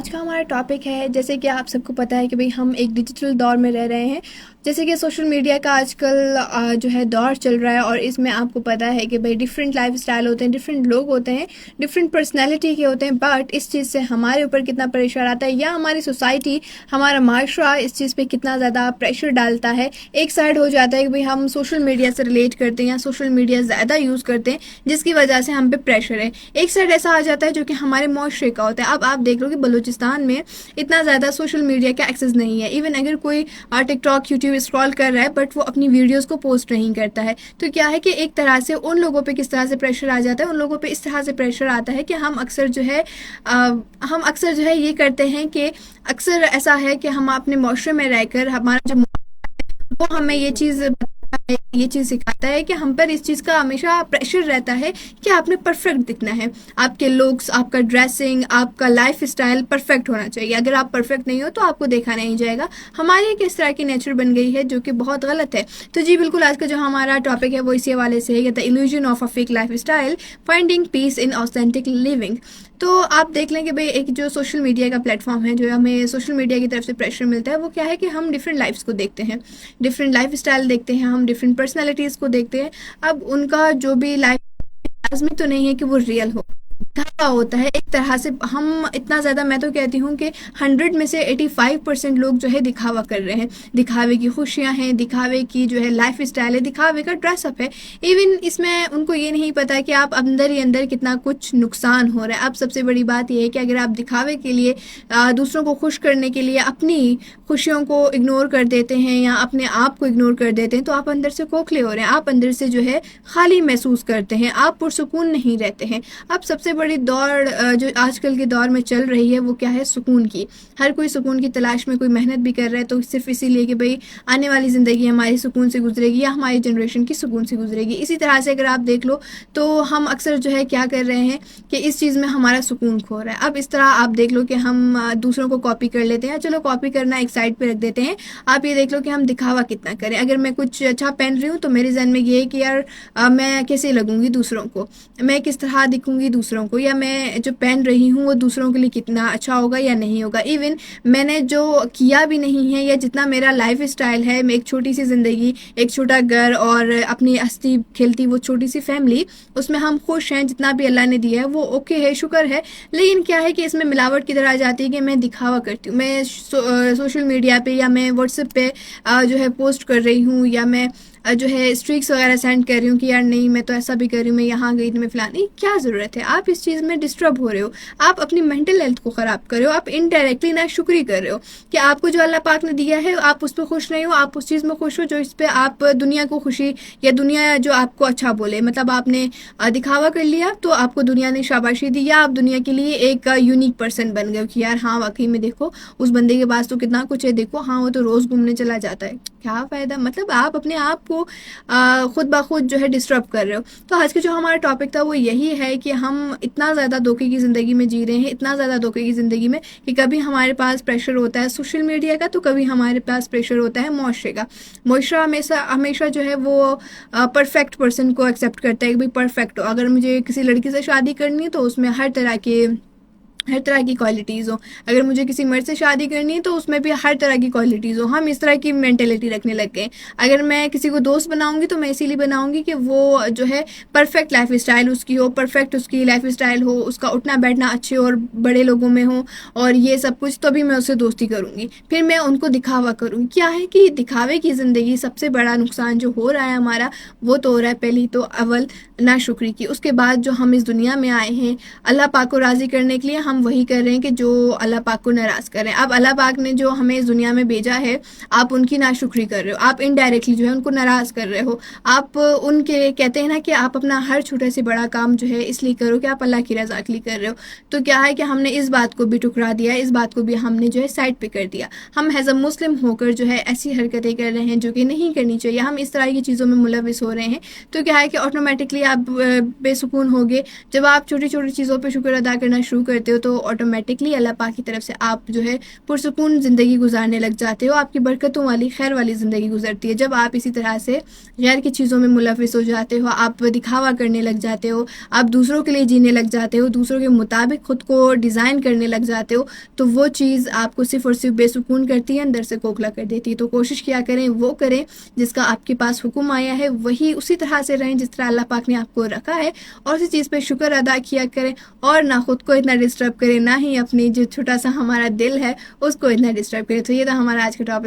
आज का हमारा टॉपिक है, जैसे कि आप सबको पता है कि भाई हम एक डिजिटल दौर में रह रहे हैं। जैसे कि सोशल मीडिया का आजकल जो है दौर चल रहा है, और इसमें आपको पता है कि भाई डिफरेंट लाइफ स्टाइल होते हैं, डिफरेंट लोग होते हैं, डिफरेंट पर्सनैलिटी के होते हैं। बट इस चीज़ से हमारे ऊपर कितना प्रेशर आता है, या हमारी सोसाइटी, हमारा माशरा इस चीज़ पे कितना ज़्यादा प्रेशर डालता है। एक साइड हो जाता है कि भाई हम सोशल मीडिया से रिलेट करते हैं या सोशल मीडिया ज़्यादा यूज़ करते हैं, जिसकी वजह से हम पे प्रेशर है। एक साइड ऐसा आ जाता है जो कि हमारे मुआशरे का होता है। अब आप देख लो कि बलूचिस्तान में इतना ज़्यादा सोशल मीडिया का एक्सेस नहीं है। इवन अगर कोई टिकटॉक यूट्यूब स्क्रॉल कर रहा है बट वो अपनी वीडियोस को पोस्ट नहीं करता है, तो क्या है कि एक तरह से उन लोगों पे किस तरह से प्रेशर आ जाता है, उन लोगों पे इस तरह से प्रेशर आता है कि हम अक्सर जो है ये करते हैं कि अक्सर ऐसा है कि हम अपने मुआशरे में रहकर हमारा जो वो हमें ये चीज़ सिखाता है कि हम पर इस चीज़ का हमेशा प्रेशर रहता है कि आपने परफेक्ट दिखना है। आपके लुक्स, आपका ड्रेसिंग, आपका लाइफ स्टाइल परफेक्ट होना चाहिए। अगर आप परफेक्ट नहीं हो तो आपको देखा नहीं जाएगा। हमारी एक इस तरह की नेचर बन गई है जो कि बहुत गलत है। तो जी बिल्कुल, आज का जो हमारा टॉपिक है वो इसी हवाले से है, the illusion of a fake life style, finding peace in authentic living. तो आप देख लें कि भाई एक जो सोशल मीडिया का प्लेटफॉर्म है, जो हमें सोशल मीडिया की तरफ से प्रेशर मिलता है, वो क्या है कि हम डिफरेंट लाइफ्स को देखते हैं, डिफरेंट लाइफ स्टाइल देखते हैं, हम डिफरेंट पर्सनैलिटीज़ को देखते हैं। अब उनका जो भी लाइफ लाजमी तो नहीं है कि वो रियल हो, दिखावा होता है एक तरह से। हम इतना ज़्यादा, मैं तो कहती हूँ कि 100 में से 85% लोग जो है दिखावा कर रहे हैं। दिखावे की खुशियाँ हैं, दिखावे की जो है लाइफ स्टाइल है, दिखावे का ड्रेसअप है। इवन इसमें उनको ये नहीं पता कि आप अंदर ही अंदर कितना कुछ नुकसान हो रहा है। अब सबसे बड़ी बात यह है कि अगर आप दिखावे के लिए, दूसरों को खुश करने के लिए अपनी खुशियों को इग्नोर कर देते हैं या अपने आप को इग्नोर कर देते हैं, तो आप अंदर से खोखले हो रहे हैं, आप अंदर से जो है खाली महसूस करते हैं, आप पुरसुकून नहीं रहते हैं। अब सबसे बड़ी दौड़ जो आजकल के दौर में चल रही है वो क्या है? सुकून की। हर कोई सुकून की तलाश में कोई मेहनत भी कर रहा है, तो सिर्फ इसीलिए कि भाई आने वाली ज़िंदगी हमारी सुकून से गुजरेगी या हमारी जनरेशन की सुकून से गुजरेगी। इसी तरह से अगर आप देख लो तो हम अक्सर जो है क्या कर रहे हैं कि इस चीज़ में हमारा सुकून खो रहा है। अब इस तरह आप देख लो कि हम दूसरों को कॉपी कर लेते हैं। चलो, कॉपी करना एक साइड पे रख देते हैं। आप ये देख लो कि हम दिखावा कितना करें। अगर मैं कुछ अच्छा पहन रही हूँ तो मेरे जहन में ये है कि यार मैं कैसे लगूंगी दूसरों को, मैं किस तरह दिखूंगी दूसरों को, या मैं जो पहन रही हूँ वो दूसरों के लिए कितना अच्छा होगा या नहीं होगा। इवन मैंने जो किया भी नहीं है, या जितना मेरा लाइफ स्टाइल है, मैं एक छोटी सी ज़िंदगी, एक छोटा घर और अपनी हंसती खेलती वो छोटी सी फैमिली, उसमें हम खुश हैं। जितना भी अल्लाह ने दिया है वो ओके है, शुक्र है। लेकिन क्या है कि इसमें मिलावट की तरह आ जाती है कि मैं दिखावा करती हूँ, मैं सोशल मीडिया पे या मैं व्हाट्सएप पे जो है पोस्ट कर रही हूँ, या मैं जो है स्ट्रिक्स वगैरह सेंड कर रही हूँ कि यार नहीं मैं तो ऐसा भी कर रही हूँ, मैं यहाँ गई थी, मैं फलानी। क्या ज़रूरत है? आप इस चीज़ में डिस्टर्ब हो रहे हो, आप अपनी मेंटल हेल्थ को ख़राब कर रहे हो, आप इनडायरेक्टली ना शुक्री कर रहे हो कि आपको जो अल्लाह पाक ने दिया है आप उस पर खुश नहीं हो, आप उस चीज़ में खुश हो जो इस पर आप दुनिया को खुशी, या दुनिया जो आपको अच्छा बोले। मतलब आपने दिखावा कर लिया तो आपको दुनिया ने शाबाशी दी, या आप दुनिया के लिए एक यूनिक पर्सन बन गए कि यार हाँ वाकई में देखो उस बंदे के पास तो कितना कुछ है, देखो हाँ वो तो रोज़ घूमने चला जाता है। क्या फ़ायदा? मतलब आप अपने आप को खुद ब खुद जो है डिस्टर्ब कर रहे हो। तो आज का जो हमारा टॉपिक था वो यही है कि हम इतना ज़्यादा धोखे की ज़िंदगी में जी रहे हैं, इतना ज़्यादा धोखे की ज़िंदगी में कि कभी हमारे पास प्रेशर होता है सोशल मीडिया का, तो कभी हमारे पास प्रेशर होता है मुआशरे का। मुआशरा हमेशा हमेशा जो है वो परफेक्ट पर्सन को एक्सेप्ट करता है कि भाई परफेक्ट हो। अगर मुझे किसी लड़की से शादी करनी है तो उसमें हर तरह की क्वालिटीज़ हो। अगर मुझे किसी मर्द से शादी करनी है तो उसमें भी हर तरह की क्वालिटीज़ हो। हम इस तरह की मेंटेलिटी रखने लग गए। अगर मैं किसी को दोस्त बनाऊंगी तो मैं इसीलिए बनाऊंगी कि वो जो है परफेक्ट लाइफ स्टाइल उसकी हो, परफेक्ट उसकी लाइफ स्टाइल हो, उसका उठना बैठना अच्छे और बड़े लोगों में हो और ये सब कुछ, तभी मैं उससे दोस्ती करूँगी। फिर मैं उनको दिखावा करूँगी। क्या है कि दिखावे की ज़िंदगी, सबसे बड़ा नुकसान जो हो रहा है हमारा वो तो हो रहा है पहली तो अव्वल नाशुक्री की। उसके बाद जो हम इस दुनिया में आए हैं अल्लाह पाक को राज़ी करने के लिए, हम वही कर रहे हैं कि जो अल्लाह पाक को नाराज़ कर रहे हैं। अब अल्लाह पाक ने जो हमें इस दुनिया में भेजा है, आप उनकी नाशुक्री कर रहे हो, आप इनडायरेक्टली जो है उनको नाराज़ कर रहे हो। आप उनके कहते हैं ना कि आप अपना हर छोटा से बड़ा काम जो है इसलिए करो कि आप अल्लाह की रज़ा के लिए कर रहे हो। तो क्या है कि हमने इस बात को भी ठुकरा दिया, इस बात को भी हमने जो है साइड पे कर दिया। हम एज अ मुस्लिम होकर जो है ऐसी हरकतें कर रहे हैं जो कि नहीं करनी चाहिए। हम इस तरह की चीज़ों में मुलविस हो रहे हैं। तो क्या है कि ऑटोमेटिकली आप बेसुकून होगे। जब आप छोटी छोटी चीज़ों पे शुक्र अदा करना शुरू करते हो तो ऑटोमेटिकली अल्लाह पाक की तरफ से आप जो है पुरसुकून ज़िंदगी गुजारने लग जाते हो, आपकी बरकतों वाली खैर वाली ज़िंदगी गुजरती है। जब आप इसी तरह से गैर की चीज़ों में मुलविस हो जाते हो, आप दिखावा करने लग जाते हो, आप दूसरों के लिए जीने लग जाते हो, दूसरों के मुताबिक ख़ुद को डिज़ाइन करने लग जाते हो, तो वो चीज़ आपको सिर्फ़ और सिर्फ बेसुकून करती है, अंदर से खोखला कर देती है। तो कोशिश किया करें, वो करें जिसका आपके पास हुक्म आया है, वही उसी तरह से रहें जिस तरह अल्लाह पाक ने आपको रखा है, और उसी चीज़ पे शुक्र अदा किया करें, और ना खुद को इतना डिस्टर्ब करें, ना ही अपनी जो छोटा सा हमारा दिल है उसको इतना डिस्टर्ब करें। तो ये था हमारा आज का टॉपिक।